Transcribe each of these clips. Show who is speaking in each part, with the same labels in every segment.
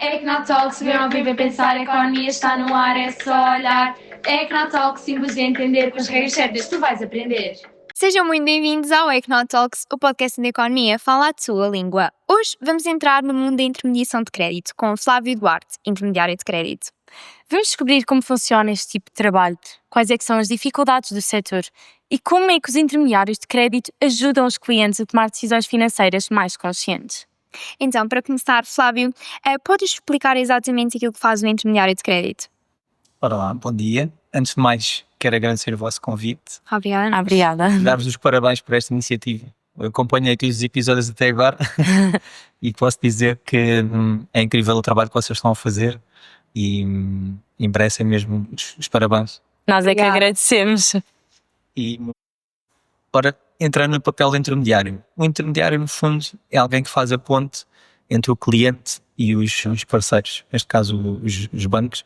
Speaker 1: Ecnotalks, ver, ouvir, ver, pensar, a economia está no ar, é só olhar. Ecnotalks, simples de entender, com as regras certas tu vais aprender.
Speaker 2: Sejam muito bem-vindos ao Ecnotalks, o podcast de economia fala a sua língua. Hoje vamos entrar no mundo da intermediação de crédito com Flávio Duarte, intermediário de crédito. Vamos descobrir como funciona este tipo de trabalho, quais é que são as dificuldades do setor e como é que os intermediários de crédito ajudam os clientes a tomar decisões financeiras mais conscientes. Então, para começar, Flávio, podes explicar exatamente aquilo que faz um intermediário de crédito?
Speaker 3: Ora lá, bom dia. Antes de mais, quero agradecer o vosso convite.
Speaker 2: Obrigada.
Speaker 3: Dar-vos os parabéns por esta iniciativa. Eu acompanhei todos os episódios até agora e posso dizer que é incrível o trabalho que vocês estão a fazer e merecem mesmo os parabéns.
Speaker 2: Nós é que agradecemos.
Speaker 3: E, ora, entrando no papel do intermediário. O intermediário, no fundo, é alguém que faz a ponte entre o cliente e os parceiros, neste caso os bancos,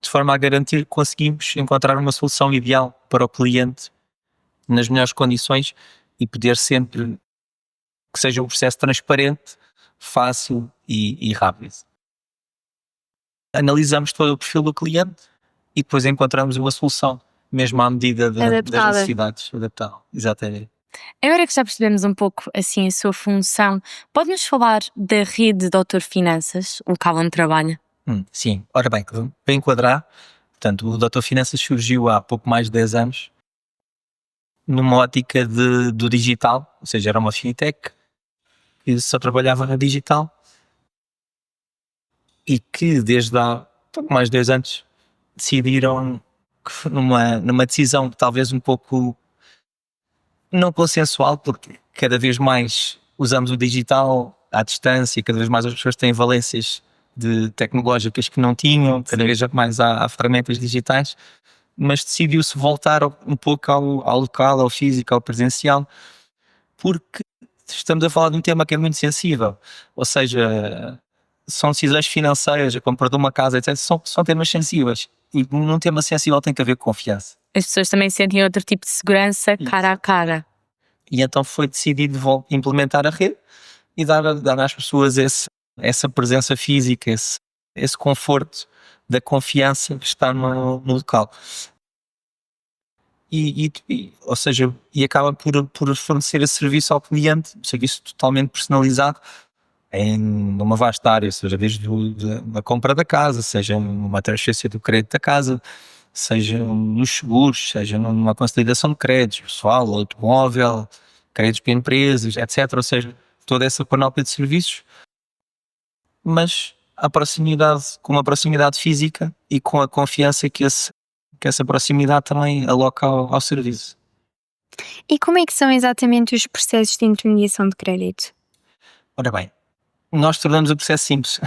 Speaker 3: de forma a garantir que conseguimos encontrar uma solução ideal para o cliente nas melhores condições e poder sempre que seja um processo transparente, fácil e rápido. Analisamos todo o perfil do cliente e depois encontramos uma solução, mesmo à medida das necessidades. Adaptável, exatamente.
Speaker 2: Agora que já percebemos um pouco assim a sua função, pode-nos falar da rede Doutor Finanças, o local onde trabalha?
Speaker 3: Sim, ora bem, para enquadrar, portanto, o Doutor Finanças surgiu há pouco mais de 10 anos numa ótica do digital, ou seja, era uma fintech que só trabalhava na digital e que desde há pouco mais de 10 anos decidiram, numa decisão talvez um pouco não consensual, porque cada vez mais usamos o digital à distância, cada vez mais as pessoas têm valências tecnológicas que não tinham, cada vez mais há ferramentas digitais, mas decidiu-se voltar um pouco ao local, ao físico, ao presencial, porque estamos a falar de um tema que é muito sensível, ou seja, são decisões financeiras, a compra de uma casa, etc. São temas sensíveis, e num tema sensível tem que haver confiança.
Speaker 2: As pessoas também sentem outro tipo de segurança cara a cara.
Speaker 3: E então foi decidido implementar a rede e dar às pessoas essa presença física, esse conforto da confiança que está no local. Ou seja, acaba por fornecer esse serviço ao cliente, um serviço totalmente personalizado numa vasta área, seja desde a compra da casa, seja numa transferência do crédito da casa, seja nos seguros, seja numa consolidação de créditos, pessoal, automóvel, créditos para empresas, etc. Ou seja, toda essa panóplia de serviços, mas com uma proximidade física e com a confiança que essa proximidade também aloca ao serviço.
Speaker 2: E como é que são exatamente os processos de intermediação de crédito?
Speaker 3: Ora bem, nós tornamos o processo simples.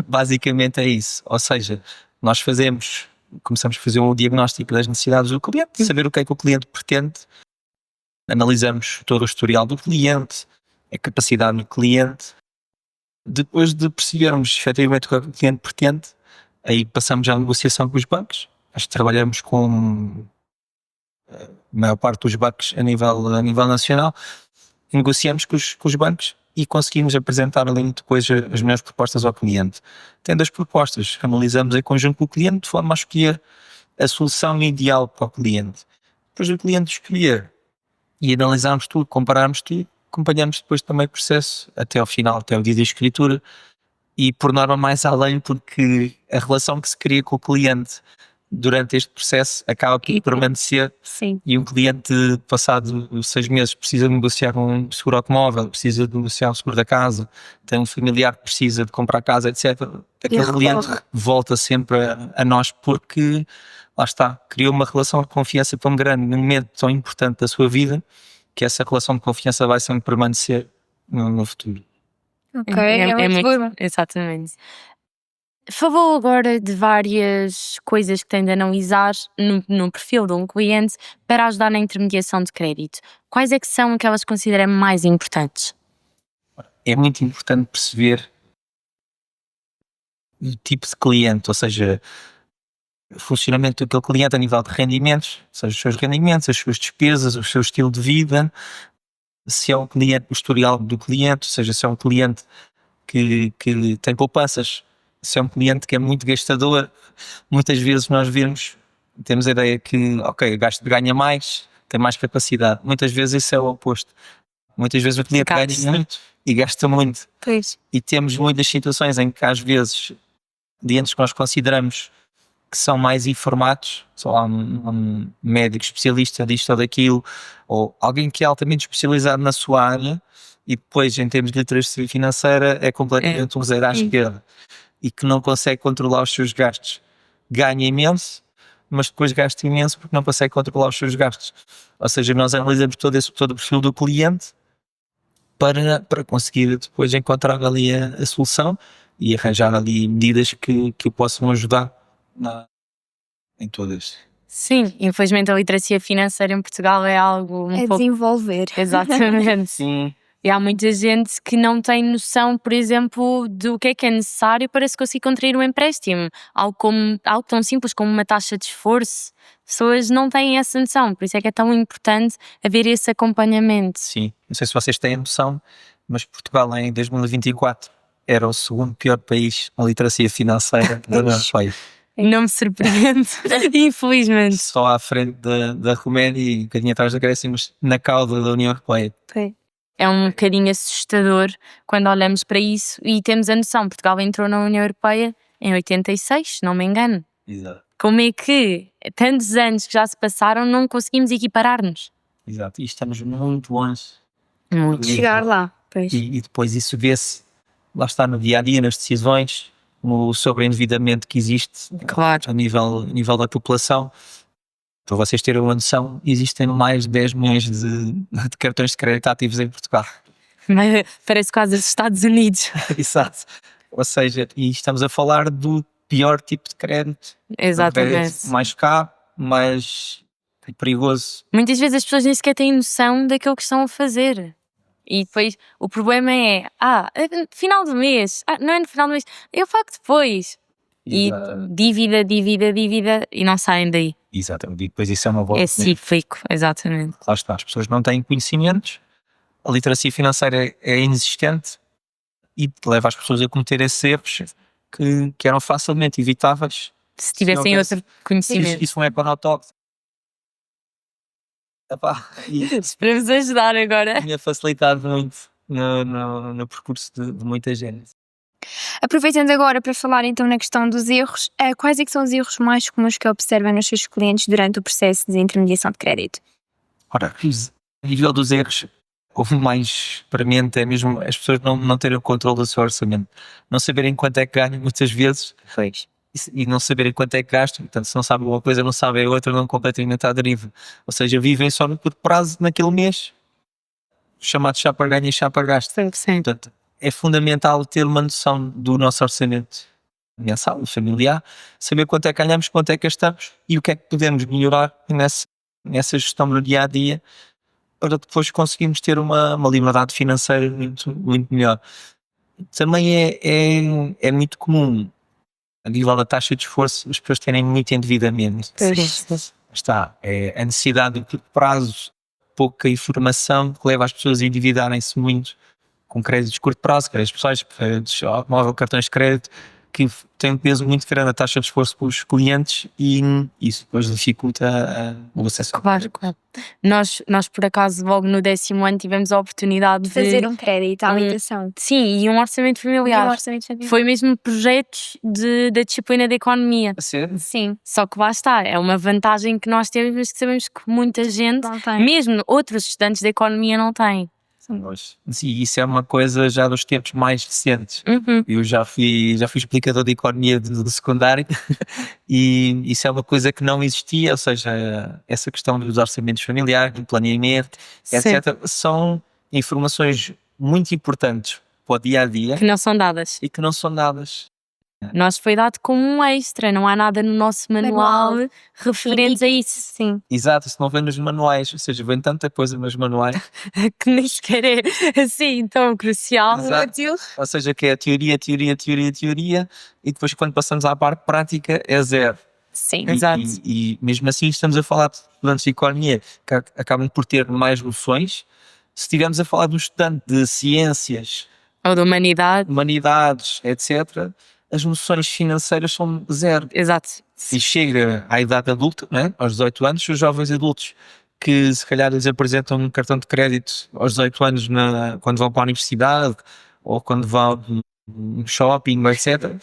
Speaker 3: Basicamente é isso. Ou seja, nós começamos a fazer um diagnóstico das necessidades do cliente, saber o que é que o cliente pretende, analisamos todo o historial do cliente, a capacidade do cliente. Depois de percebermos efetivamente o que o cliente pretende, aí passamos à negociação com os bancos. Nós trabalhamos com a maior parte dos bancos a nível nacional, negociamos com os bancos e conseguimos apresentar ali depois as melhores propostas ao cliente. Tendo as propostas, analisamos em conjunto com o cliente de forma a escolher a solução ideal para o cliente. Depois do cliente escolher e analisarmos tudo, compararmos tudo, acompanhamos depois também o processo até ao final, até o dia da escritura, e por norma mais além, porque a relação que se cria com o cliente durante este processo acaba por permanecer.
Speaker 2: Sim.
Speaker 3: E um cliente, passado 6 meses, precisa de negociar um seguro automóvel, precisa de negociar um seguro da casa, tem um familiar que precisa de comprar casa, etc. Aquele cliente volta sempre a nós, porque lá está, criou uma relação de confiança tão grande num momento tão importante da sua vida, que essa relação de confiança vai sempre permanecer no futuro.
Speaker 2: Ok, é muito bom. Exatamente. Falou agora de várias coisas que tem de analisar no perfil de um cliente para ajudar na intermediação de crédito. Quais é que são aquelas que considera mais importantes?
Speaker 3: É muito importante perceber o tipo de cliente, ou seja, o funcionamento daquele cliente a nível de rendimentos, ou seja, os seus rendimentos, as suas despesas, o seu estilo de vida, se é um cliente, o historial do cliente, ou seja, se é um cliente que tem poupanças. Se é um cliente que é muito gastador, muitas vezes nós temos a ideia que, ok, ganha mais, tem mais capacidade. Muitas vezes isso é o oposto. Muitas vezes o cliente ganha muito e gasta muito.
Speaker 2: Pois.
Speaker 3: E temos muitas situações em que às vezes clientes que nós consideramos que são mais informados, só há um médico especialista disto ou daquilo, ou alguém que é altamente especializado na sua área e depois em termos de literacia financeira é completamente um zero à esquerda e que não consegue controlar os seus gastos. Ganha imenso, mas depois gasta imenso porque não consegue controlar os seus gastos. Ou seja, nós analisamos todo o perfil do cliente para conseguir depois encontrar ali a solução e arranjar ali medidas que o possam ajudar em todas.
Speaker 4: Sim, infelizmente a literacia financeira em Portugal é algo
Speaker 2: É
Speaker 4: pouco...
Speaker 2: desenvolver.
Speaker 4: Exatamente.
Speaker 3: Sim.
Speaker 4: E há muita gente que não tem noção, por exemplo, do que é necessário para se conseguir contrair um empréstimo. Algo tão simples como uma taxa de esforço. Pessoas não têm essa noção, por isso é que é tão importante haver esse acompanhamento.
Speaker 3: Sim, não sei se vocês têm noção, mas Portugal em 2024 era o segundo pior país na literacia financeira da União Europeia.
Speaker 4: Não me surpreende, infelizmente.
Speaker 3: Só à frente da Roménia e um bocadinho atrás da Grécia, mas na cauda da União Europeia.
Speaker 4: É um bocadinho assustador quando olhamos para isso e temos a noção, Portugal entrou na União Europeia em 86, se não me engano.
Speaker 3: Exato.
Speaker 4: Como é que tantos anos que já se passaram não conseguimos equiparar-nos?
Speaker 3: Exato, e estamos muito longe.
Speaker 4: Muito.
Speaker 2: Chegar lá. Pois.
Speaker 3: E depois isso vê-se, lá está, no dia-a-dia, nas decisões, no sobreendividamento que existe
Speaker 4: Claro.
Speaker 3: a nível da população. Para vocês terem uma noção, existem mais de 10 milhões de cartões de crédito ativos em Portugal.
Speaker 4: Mas parece quase os Estados Unidos.
Speaker 3: Exato. Ou seja, e estamos a falar do pior tipo de crédito.
Speaker 4: Exatamente.
Speaker 3: Crédito mais caro, mais perigoso.
Speaker 4: Muitas vezes as pessoas nem sequer têm noção daquilo que estão a fazer. E depois o problema é, final do mês, não é no final do mês, eu pago depois. E dívida e não saem daí.
Speaker 3: Exatamente. E depois isso é uma bola.
Speaker 4: É cíclico, exatamente.
Speaker 3: Lá está, as pessoas não têm conhecimentos, a literacia financeira é inexistente e leva as pessoas a cometer esses erros que eram facilmente evitáveis.
Speaker 4: Se tivessem outro conhecimento.
Speaker 3: Isso é um econotóxico.
Speaker 4: Esperamos ajudar agora.
Speaker 3: Tinha facilitado muito no percurso de muita gente.
Speaker 2: Aproveitando agora para falar então na questão dos erros, quais é que são os erros mais comuns que observam nos seus clientes durante o processo de intermediação de crédito?
Speaker 3: Ora, a nível dos erros, o mais premente é mesmo as pessoas não terem o controle do seu orçamento, não saberem quanto é que ganham muitas vezes e não saberem quanto é que gastam. Portanto, se não sabem uma coisa, não sabem a outra, não completamente à deriva. Ou seja, vivem só no curto prazo naquele mês, chamado chá para ganho e chá para gasto. Portanto, é fundamental ter uma noção do nosso orçamento mensal, familiar, saber quanto é que ganhamos, quanto é que gastamos e o que é que podemos melhorar nessa gestão no dia-a-dia para depois conseguirmos ter uma liberdade financeira muito, muito melhor. Também é muito comum, a nível da taxa de esforço, as pessoas terem muito endividamento. Está, a necessidade de curto prazo, pouca informação que leva as pessoas a endividarem-se muito com créditos de curto prazo, créditos pessoais, créditos automóvel, cartões de crédito, que têm um peso muito grande na taxa de esforço para os clientes e isso depois dificulta o acesso.
Speaker 4: Claro. Nós, por acaso, logo no 10º ano tivemos a oportunidade de
Speaker 2: Fazer um crédito à habitação.
Speaker 4: Sim, e um orçamento familiar. Foi mesmo projetos da disciplina de economia.
Speaker 2: Sim.
Speaker 4: Só que lá está, é uma vantagem que nós temos, mas que sabemos que muita gente, mesmo outros estudantes de economia, não têm.
Speaker 3: Sim, isso é uma coisa já dos tempos mais recentes. Eu já fui explicador de economia do secundário e isso é uma coisa que não existia, ou seja, essa questão dos orçamentos familiares, do planeamento, etc. São informações muito importantes para o dia-a-dia.
Speaker 4: Que não são dadas.
Speaker 3: E que não são dadas.
Speaker 4: Nós foi dado como um extra, não há nada no nosso manual referente a isso.
Speaker 2: Sim.
Speaker 3: Exato, isso não vem nos manuais, ou seja, vem tanta coisa nos manuais
Speaker 4: que nem sequer é assim tão crucial.
Speaker 3: Ou seja, que é teoria e depois quando passamos à parte prática é zero.
Speaker 4: Sim,
Speaker 3: exato. E mesmo assim estamos a falar de estudantes de economia que acabam por ter mais noções. Se estivermos a falar de um estudante de ciências
Speaker 4: Ou da humanidade.
Speaker 3: humanidades, etc., as noções financeiras são zero.
Speaker 4: Exato.
Speaker 3: E chega à idade adulta, né, aos 18 anos, os jovens adultos que se calhar lhes apresentam um cartão de crédito aos 18 anos quando vão para a universidade ou quando vão no shopping, etc.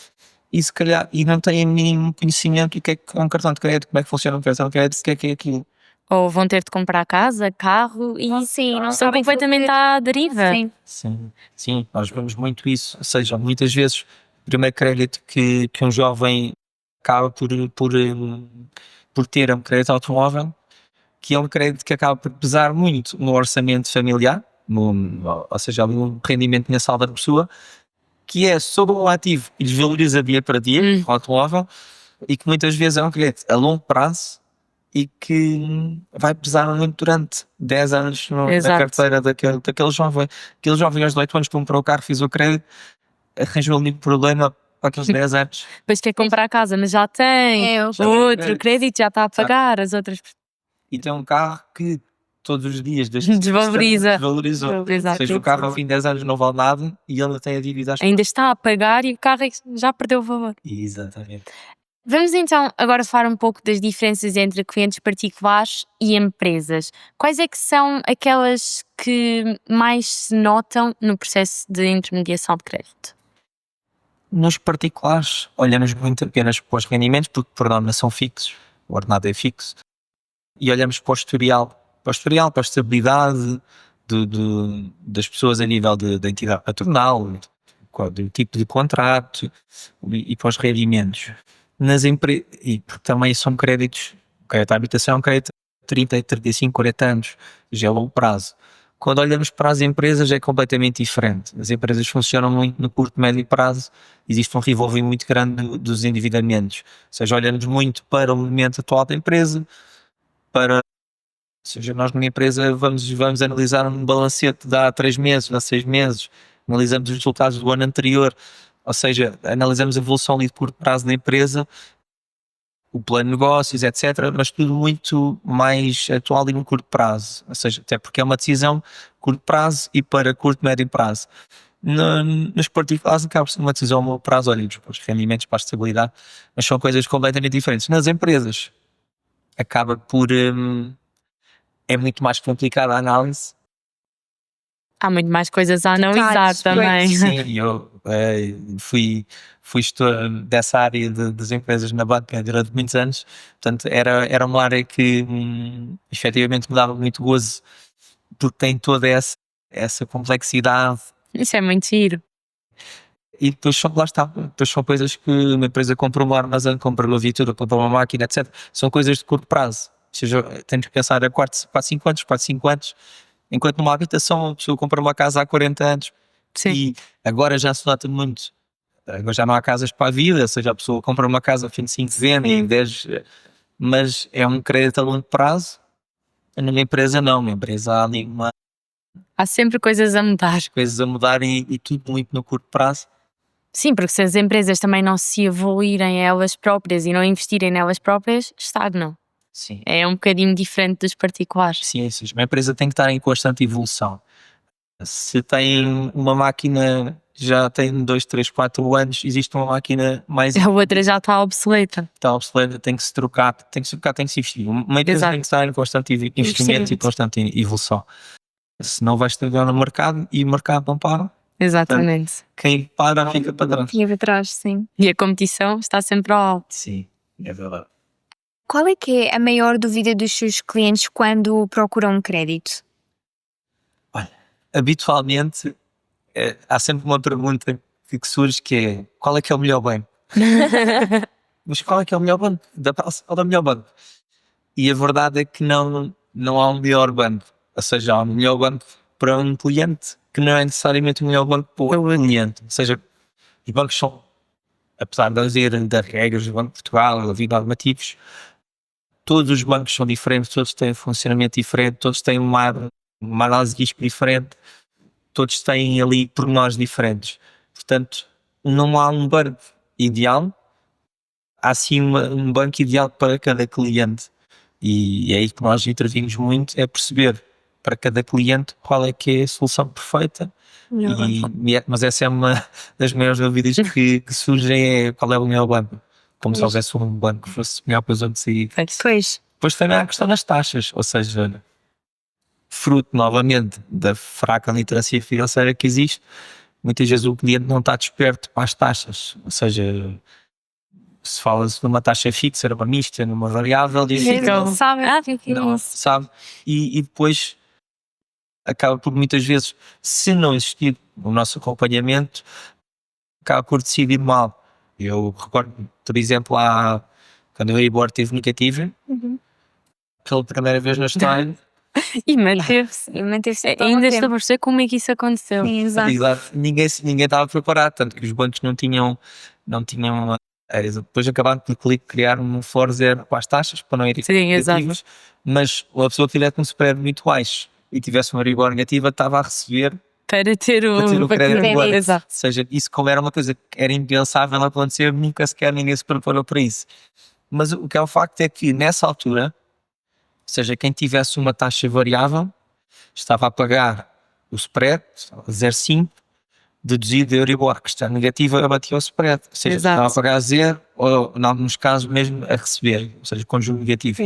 Speaker 3: E se calhar não têm o mínimo conhecimento do que é um cartão de crédito, como é que funciona um cartão de crédito, o que é aquilo.
Speaker 4: Ou vão ter de comprar casa, carro e
Speaker 2: Sim, não
Speaker 4: estão
Speaker 2: sabem
Speaker 4: completamente à deriva.
Speaker 2: Sim.
Speaker 3: Sim, nós vemos muito isso. Ou seja, muitas vezes o primeiro crédito que um jovem acaba por ter é um crédito automóvel, que é um crédito que acaba por pesar muito no orçamento familiar, ou seja, ali um rendimento mensal da pessoa, que é sobre um ativo que desvaloriza dia para dia, o automóvel, e que muitas vezes é um crédito a longo prazo e que vai pesar muito durante 10 anos na
Speaker 4: Exato.
Speaker 3: carteira daquele jovem. Aquele jovem aos 18 anos comprou o carro, fez o crédito, arranjou ali um problema para aqueles 10 anos.
Speaker 4: Depois quer comprar casa, mas já tem outro crédito, já está a pagar as outras.
Speaker 3: E tem um carro que todos os dias desvalorizou. Ou
Speaker 4: Exato.
Speaker 3: seja, o carro ao fim de 10 anos não vale nada e ele tem a dívida às
Speaker 4: Ainda está a pagar e o carro já perdeu o valor.
Speaker 3: Exatamente.
Speaker 2: Vamos então agora falar um pouco das diferenças entre clientes particulares e empresas. Quais é que são aquelas que mais se notam no processo de intermediação de crédito?
Speaker 3: Nos particulares, olhamos muito apenas para os rendimentos, porque por norma são fixos, o ordenado é fixo, e olhamos para o historial, para a estabilidade das pessoas a nível da entidade patronal, do tipo de contrato e para os rendimentos. E porque também são créditos, o crédito à habitação é um crédito de 30, 35, 40 anos, já é longo prazo. Quando olhamos para as empresas é completamente diferente. As empresas funcionam muito no curto, médio prazo, existe um revolving muito grande dos endividamentos. Ou seja, olhamos muito para o momento atual da empresa, ou seja, nós numa empresa vamos analisar um balancete de há 3 meses, há 6 meses, analisamos os resultados do ano anterior, ou seja, analisamos a evolução ali de curto prazo da empresa, o plano de negócios, etc., mas tudo muito mais atual e no curto prazo, ou seja, até porque é uma decisão curto prazo e para curto, médio prazo. Nos particulares acaba por ser uma decisão a longo prazo, olhamos para os rendimentos, para a estabilidade, mas são coisas completamente diferentes. Nas empresas acaba por é muito mais complicada a análise.
Speaker 4: Há muito mais coisas a analisar também.
Speaker 3: Sim, eu fui gestor dessa área das empresas na banca durante muitos anos, portanto era uma área que efetivamente me dava muito gozo, porque tem toda essa complexidade.
Speaker 4: Isso é muito giro.
Speaker 3: E depois são coisas que uma empresa compra um armazém, compra uma viatura, compra uma máquina, etc. São coisas de curto prazo. Ou seja, temos que pensar a 4, 5 anos, enquanto numa habitação a pessoa compra uma casa há 40 anos.
Speaker 4: Sim.
Speaker 3: E agora já se nota muito, agora já não há casas para a vida, ou seja, a pessoa compra uma casa ao fim de 5 anos, em 10, mas é um crédito a longo prazo. Numa empresa não, numa empresa há ali
Speaker 4: Há sempre coisas a mudar.
Speaker 3: coisas a mudar e tudo muito no curto prazo.
Speaker 4: Sim, porque se as empresas também não se evoluírem elas próprias e não investirem nelas próprias, estagnam.
Speaker 3: Sim.
Speaker 4: É um bocadinho diferente dos particulares.
Speaker 3: Sim, uma empresa tem que estar em constante evolução. Se tem uma máquina, já tem 2, 3, 4 anos, existe uma máquina mais
Speaker 4: A outra já está obsoleta.
Speaker 3: está obsoleta, tem que se trocar, tem que se investir. Uma empresa
Speaker 4: Exato.
Speaker 3: tem que estar em constante investimento e constante evolução. Senão vai estragar no mercado e o mercado não para.
Speaker 4: Exatamente.
Speaker 3: Quem para fica para trás.
Speaker 2: Fica para trás, sim.
Speaker 4: E a competição está sempre ao alto.
Speaker 3: Sim, é verdade.
Speaker 2: Qual é que é a maior dúvida dos seus clientes quando procuram um crédito?
Speaker 3: Habitualmente há sempre uma pergunta que surge que é: qual é que é o melhor banco? Mas qual é que é o melhor banco? Da praça ou da melhor banco? E a verdade é que não há um melhor banco. Ou seja, há um melhor banco para um cliente que não é necessariamente o melhor banco para o cliente. Ou seja, os bancos são, apesar de haver das regras do Banco de Portugal, haver normativos, todos os bancos são diferentes, todos têm um funcionamento diferente, todos têm uma análise de risco diferente, todos têm ali pormenores diferentes. Portanto, não há um banco ideal, há sim um banco ideal para cada cliente. E é aí que nós intervimos muito, é perceber para cada cliente qual é que é a solução perfeita Mas essa é uma das maiores dúvidas que surgem, é qual é o melhor banco. Como se houvesse um banco que fosse melhor para os outros. E
Speaker 2: Pois.
Speaker 3: depois também há a questão das taxas, ou seja, fruto novamente da fraca literacia financeira que existe, muitas vezes o cliente não está desperto para as taxas, ou seja, se fala-se numa taxa fixa, numa mista, numa variável, e
Speaker 2: Eles não sabem o que é
Speaker 3: não
Speaker 2: isso.
Speaker 3: sabe, e depois acaba por muitas vezes, se não existir o nosso acompanhamento, acaba por decidir mal. Eu recordo, por exemplo, quando o Euribor teve negativo, pela primeira vez na história,
Speaker 4: E manteve-se.
Speaker 2: E manteve-se todo
Speaker 4: Ainda
Speaker 2: o
Speaker 4: estou a
Speaker 2: tempo.
Speaker 4: perceber como é que isso aconteceu.
Speaker 2: Sim, exato.
Speaker 3: exato, ninguém estava preparado, tanto que os bancos não tinham depois acabaram por criar um floor zero para as taxas, para não irem
Speaker 4: Sim, exato.
Speaker 3: negativas, mas a pessoa que tivesse um spread muito baixo e tivesse uma Euribor negativa, estava a receber
Speaker 4: Para ter
Speaker 3: para ter o crédito
Speaker 2: crédito.
Speaker 3: do banco.
Speaker 4: Exato.
Speaker 3: Ou seja, isso como era uma coisa que era impensável acontecer, nunca sequer ninguém se preparou para isso. Mas o que é o facto é que nessa altura, ou seja, quem tivesse uma taxa variável estava a pagar o spread, 0,5, deduzido da Euribor, que está negativa, abatia o spread. Ou seja,
Speaker 4: Exato.
Speaker 3: estava a pagar zero, ou em alguns casos mesmo a receber, ou seja, conjunto negativo.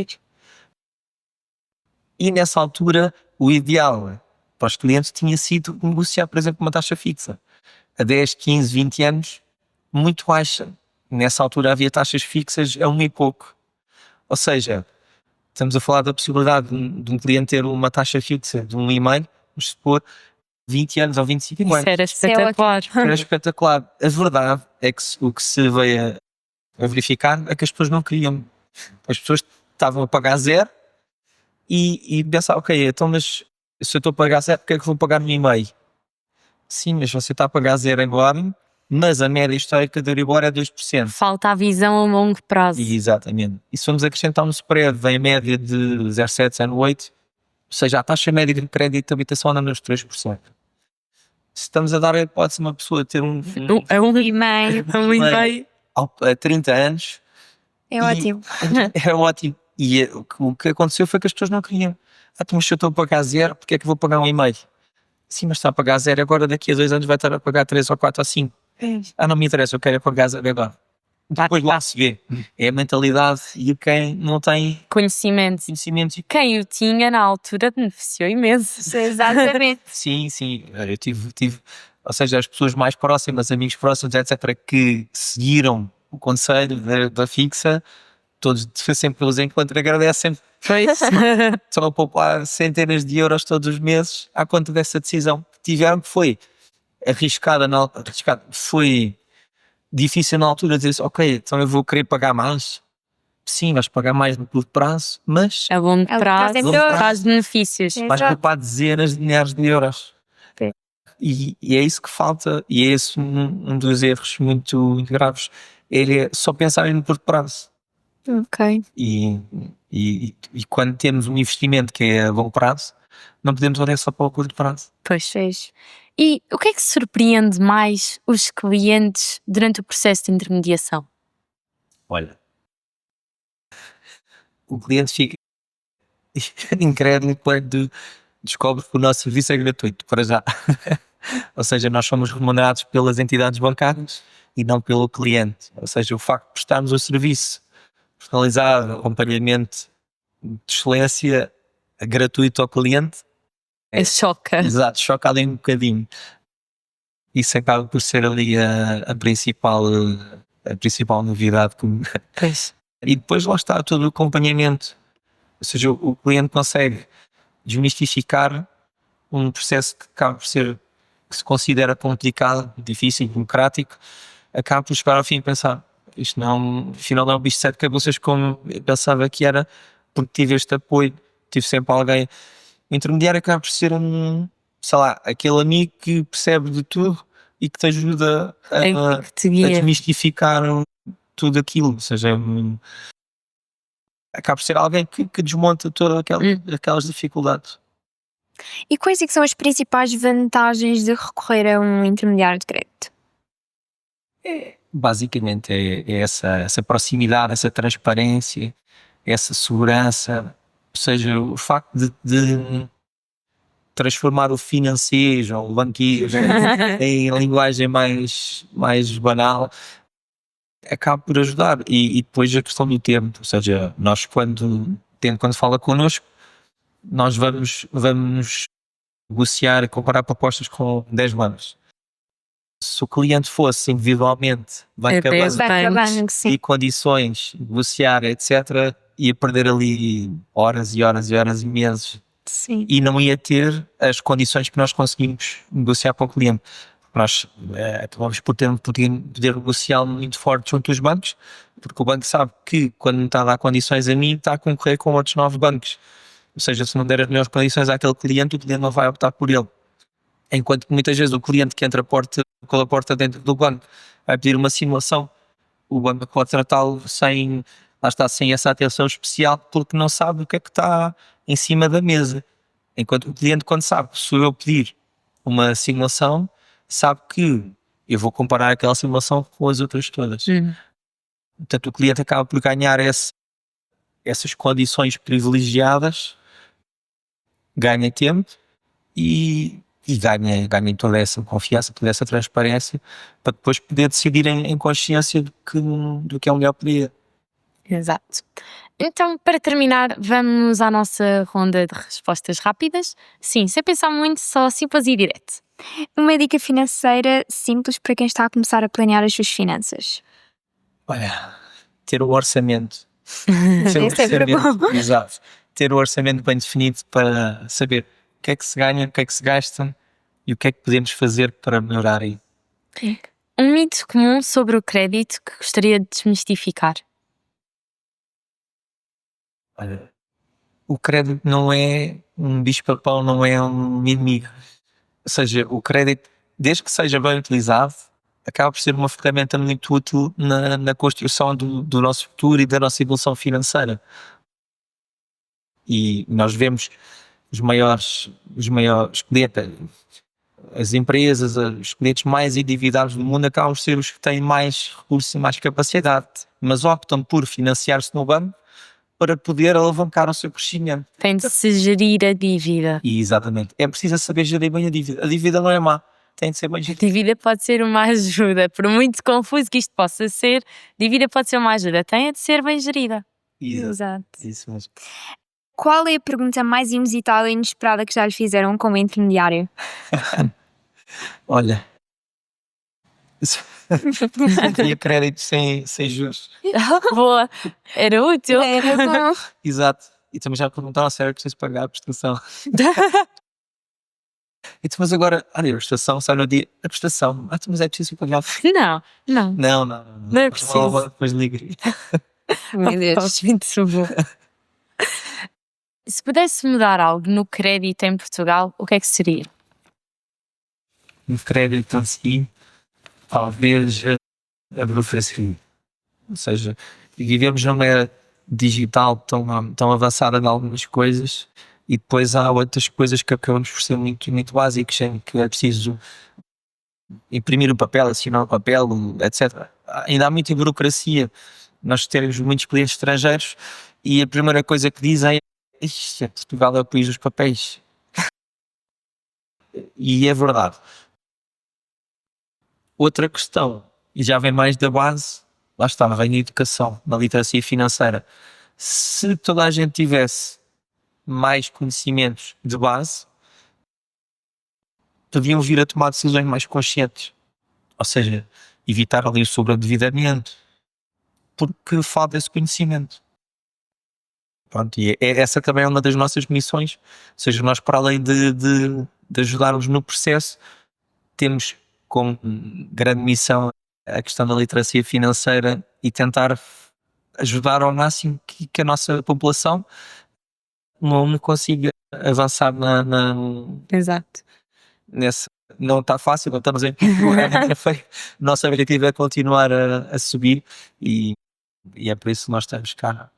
Speaker 3: E nessa altura, o ideal para os clientes tinha sido negociar, por exemplo, uma taxa fixa. A 10, 15, 20 anos, muito baixa. Nessa altura havia taxas fixas a 1 e pouco. Ou seja, estamos a falar da possibilidade de um cliente ter uma taxa fixa de 1,5, vamos supor, 20 anos ou 25 anos.
Speaker 4: Isso era espetacular.
Speaker 3: Era espetacular. A verdade é que o que se veio a verificar é que as pessoas não queriam. As pessoas estavam a pagar zero e pensavam, ok, então mas se eu estou a pagar zero, porque é que vou pagar 1,5? Sim, mas você está a pagar zero agora, mas a média histórica da Euribor é 2%.
Speaker 4: Falta a visão a longo prazo.
Speaker 3: Exatamente. E se vamos acrescentar um spread, vem a média de 0,7, 0,8, ou seja, a taxa média de crédito de habitação anda nos 3%. Se estamos a dar a hipótese de uma pessoa ter
Speaker 4: É um
Speaker 2: E meio.
Speaker 4: e-mail.
Speaker 3: a 30 anos,
Speaker 2: É ótimo.
Speaker 3: é ótimo. E o que aconteceu foi que as pessoas não queriam. Mas se eu estou a pagar zero, porque é que vou pagar 1,5? Sim, mas está a pagar zero agora, daqui a 2 anos vai estar a pagar 3 ou 4 ou 5. Não me interessa, eu quero é pagar zero agora. Depois lá se vê. É a mentalidade e quem não tem
Speaker 4: Conhecimento.
Speaker 3: conhecimento.
Speaker 4: Quem o tinha na altura beneficiou imenso.
Speaker 2: Exatamente.
Speaker 3: Sim, eu tive, ou seja, as pessoas mais próximas, amigos próximos, etc., que seguiram o conselho da fixa, todos sempre pelos enquanto agradecem, estão a poupar centenas de euros todos os meses à conta dessa decisão que tiveram, que foi arriscada, foi difícil na altura dizer, ok, então eu vou querer pagar mais. Sim, vais pagar mais no curto prazo, mas
Speaker 4: A longo
Speaker 2: É o que
Speaker 4: prazo
Speaker 2: trazem para-
Speaker 4: traz benefícios.
Speaker 3: vais
Speaker 2: Exato.
Speaker 3: poupar dezenas de milhares de euros.
Speaker 2: Sim.
Speaker 3: E é isso que falta, e é esse um dos erros muito graves, é só pensar no curto prazo.
Speaker 2: Ok.
Speaker 3: E quando temos um investimento que é a longo prazo, não podemos olhar só para o curto prazo.
Speaker 4: Pois.
Speaker 2: Fez.
Speaker 4: E o que é que surpreende mais os clientes durante o processo de intermediação?
Speaker 3: Olha, o cliente fica incrédulo quando descobre que o nosso serviço é gratuito, para já. Ou seja, nós somos remunerados pelas entidades bancárias e não pelo cliente. Ou seja, o facto de prestarmos o serviço personalizado, acompanhamento de excelência gratuito ao cliente,
Speaker 4: Choca.
Speaker 3: exato, choca ali um bocadinho. Isso acaba por ser ali a principal novidade.
Speaker 4: Pois.
Speaker 3: E depois lá está todo o acompanhamento. Ou seja, o cliente consegue desmistificar um processo que acaba por ser, que se considera complicado, difícil, burocrático, acaba por chegar ao fim e pensar, isto não, afinal não é um bicho de 7 cabeças como eu pensava que era, porque tive este apoio, tive sempre alguém. O intermediário acaba por ser sei lá, aquele amigo que percebe de tudo e que te ajuda a
Speaker 4: Que te guia.
Speaker 3: desmistificar tudo aquilo, ou seja, acaba por ser alguém que desmonta todas aquelas dificuldades.
Speaker 2: E quais é que são as principais vantagens de recorrer a um intermediário de crédito?
Speaker 3: Basicamente é essa proximidade, essa transparência, essa segurança, ou seja, o facto de transformar o financeiro ou o banqueiro em linguagem mais banal, acaba por ajudar. E depois a questão do tempo, ou seja, nós quando fala connosco, nós vamos negociar e comparar propostas com 10 bancos. Se o cliente fosse individualmente banco a banco,
Speaker 2: Banco, sim.
Speaker 3: e condições, negociar, etc., ia perder ali horas e horas e horas e meses
Speaker 2: Sim.
Speaker 3: e não ia ter as condições que nós conseguimos negociar com o cliente. Nós acabamos por ter um poder negocial muito forte junto aos bancos, porque o banco sabe que quando me está a dar condições a mim, está a concorrer com outros 9 bancos. Ou seja, se não der as melhores condições àquele cliente, o cliente não vai optar por ele. Enquanto que muitas vezes o cliente que entra pela porta dentro do banco vai pedir uma simulação, o banco pode tratá-lo sem essa atenção especial, porque não sabe o que é que está em cima da mesa. Enquanto o cliente, quando sabe, se eu pedir uma simulação, sabe que eu vou comparar aquela simulação com as outras todas. Portanto, o cliente acaba por ganhar essas condições privilegiadas, ganha tempo e ganha toda essa confiança, toda essa transparência, para depois poder decidir em consciência do que é o melhor para ele.
Speaker 4: Exato. Então, para terminar, vamos à nossa ronda de respostas rápidas. Sim, sem pensar muito, só simples e direto.
Speaker 2: Uma dica financeira simples para quem está a começar a planear as suas finanças.
Speaker 3: Olha, ter o orçamento. Ter o
Speaker 2: É sempre
Speaker 3: orçamento, exato. Ter o orçamento bem definido para saber o que é que se ganha, o que é que se gasta e o que é que podemos fazer para melhorar aí.
Speaker 4: Um mito comum sobre o crédito que gostaria de desmistificar.
Speaker 3: Olha, o crédito não é um bicho-papão, não é um inimigo. Ou seja, o crédito, desde que seja bem utilizado, acaba por ser uma ferramenta muito útil na construção do nosso futuro e da nossa evolução financeira. E nós vemos os maiores clientes, as empresas, os clientes mais endividados do mundo acabam por ser os que têm mais recursos e mais capacidade, mas optam por financiar-se no banco para poder alavancar o seu crescimento.
Speaker 4: Tem de se gerir a dívida.
Speaker 3: E exatamente, é preciso saber gerir bem a dívida. A dívida não é má, tem de ser bem gerida.
Speaker 4: Dívida pode ser uma ajuda, por muito confuso que isto possa ser, dívida pode ser uma ajuda, tem de ser bem gerida.
Speaker 2: Exato.
Speaker 3: Isso mesmo.
Speaker 2: Qual é a pergunta mais inusitada e inesperada que já lhe fizeram como intermediário?
Speaker 3: Olha, tinha crédito sem juros.
Speaker 4: Boa, era útil.
Speaker 2: Era bom.
Speaker 3: Exato. E também já perguntaram se era preciso pagar a prestação. Mas agora, a prestação sai no dia. A prestação, mas é preciso pagar.
Speaker 4: Não, não.
Speaker 3: Não
Speaker 4: é preciso.
Speaker 3: Depois ligue.
Speaker 2: Meu Deus.
Speaker 4: Muito bom. Se pudesse mudar algo no crédito em Portugal, o que é que seria?
Speaker 3: Um crédito assim, talvez a burocracia. Ou seja, vivemos numa era digital tão avançada em algumas coisas e depois há outras coisas que acabamos por ser muito, muito básicas, em que é preciso imprimir o papel, assinar o papel, etc. Ainda há muita burocracia. Nós temos muitos clientes estrangeiros e a primeira coisa que dizem é: Portugal é o país dos papéis. E é verdade. Outra questão, e já vem mais da base, lá está, vem na educação, na literacia financeira. Se toda a gente tivesse mais conhecimentos de base, podiam vir a tomar decisões mais conscientes. Ou seja, evitar ali o sobreendividamento, porque falta esse conhecimento. Pronto, e essa também é uma das nossas missões. Ou seja, nós, para além de ajudarmos no processo, temos como grande missão a questão da literacia financeira e tentar ajudar ao máximo que a nossa população não consiga avançar
Speaker 4: Exato.
Speaker 3: nessa. Não está fácil, não estamos em nossa objetivo é continuar a subir e é por isso que nós estamos cá.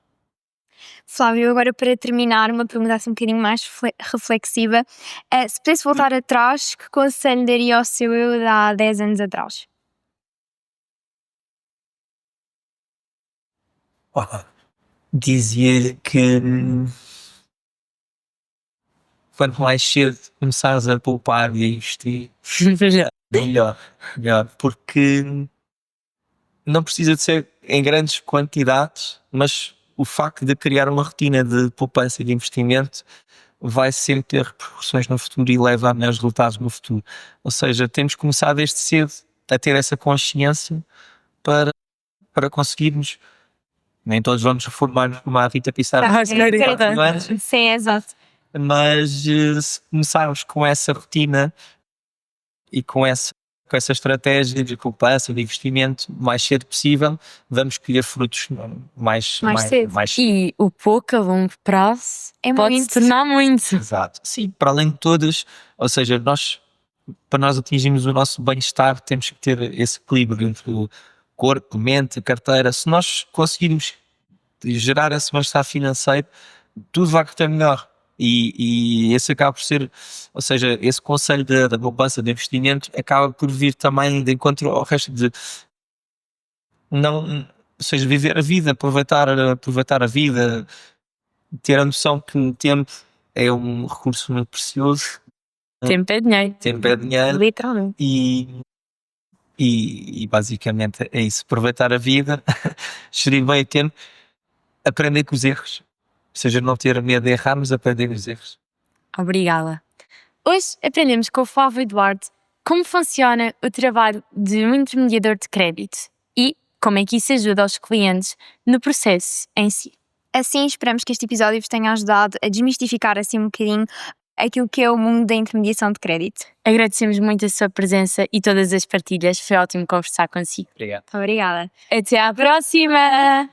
Speaker 2: Flávio, agora para terminar, uma pergunta assim um bocadinho mais reflexiva. Se pudesse voltar atrás, que conselho daria ao seu eu de há 10 anos atrás?
Speaker 3: Dizia-lhe que quanto mais cedo começares a poupar e a investir, melhor, melhor, porque não precisa de ser em grandes quantidades, mas o facto de criar uma rotina de poupança e de investimento vai sempre ter repercussões no futuro e leva a melhores resultados no futuro. Ou seja, temos que começar desde cedo a ter essa consciência para conseguirmos. Nem todos vamos reformar-nos como a Rita Pissarro.
Speaker 2: Sim, exato.
Speaker 3: Mas se começarmos com essa rotina e com essa estratégia de poupança, de investimento, o mais cedo possível, vamos colher frutos mais
Speaker 2: cedo.
Speaker 4: E o pouco a longo prazo
Speaker 2: É
Speaker 4: pode
Speaker 2: muito.
Speaker 4: se tornar muito.
Speaker 3: Exato. Sim, para além de todas, ou seja, para nós atingirmos o nosso bem-estar, temos que ter esse equilíbrio entre o corpo, mente, carteira. Se nós conseguirmos gerar esse bem-estar financeiro, tudo vai correr melhor. E esse acaba por ser, ou seja, esse conselho da poupança, de investimento, acaba por vir também de encontro ao resto de não, ou seja, viver a vida, aproveitar a vida, ter a noção que o tempo é um recurso muito precioso.
Speaker 4: Tempo é dinheiro.
Speaker 3: Tempo é dinheiro.
Speaker 2: Literalmente.
Speaker 3: E basicamente é isso, aproveitar a vida, gerir bem o tempo, aprender com os erros, ou seja, não ter medo de errar, mas aprender com os erros.
Speaker 4: Obrigada.
Speaker 2: Hoje aprendemos com o Flávio Duarte como funciona o trabalho de um intermediador de crédito e como é que isso ajuda os clientes no processo em si. Assim, esperamos que este episódio vos tenha ajudado a desmistificar assim um bocadinho aquilo que é o mundo da intermediação de crédito.
Speaker 4: Agradecemos muito a sua presença e todas as partilhas. Foi ótimo conversar consigo.
Speaker 3: Obrigado.
Speaker 2: Obrigada.
Speaker 4: Até à próxima!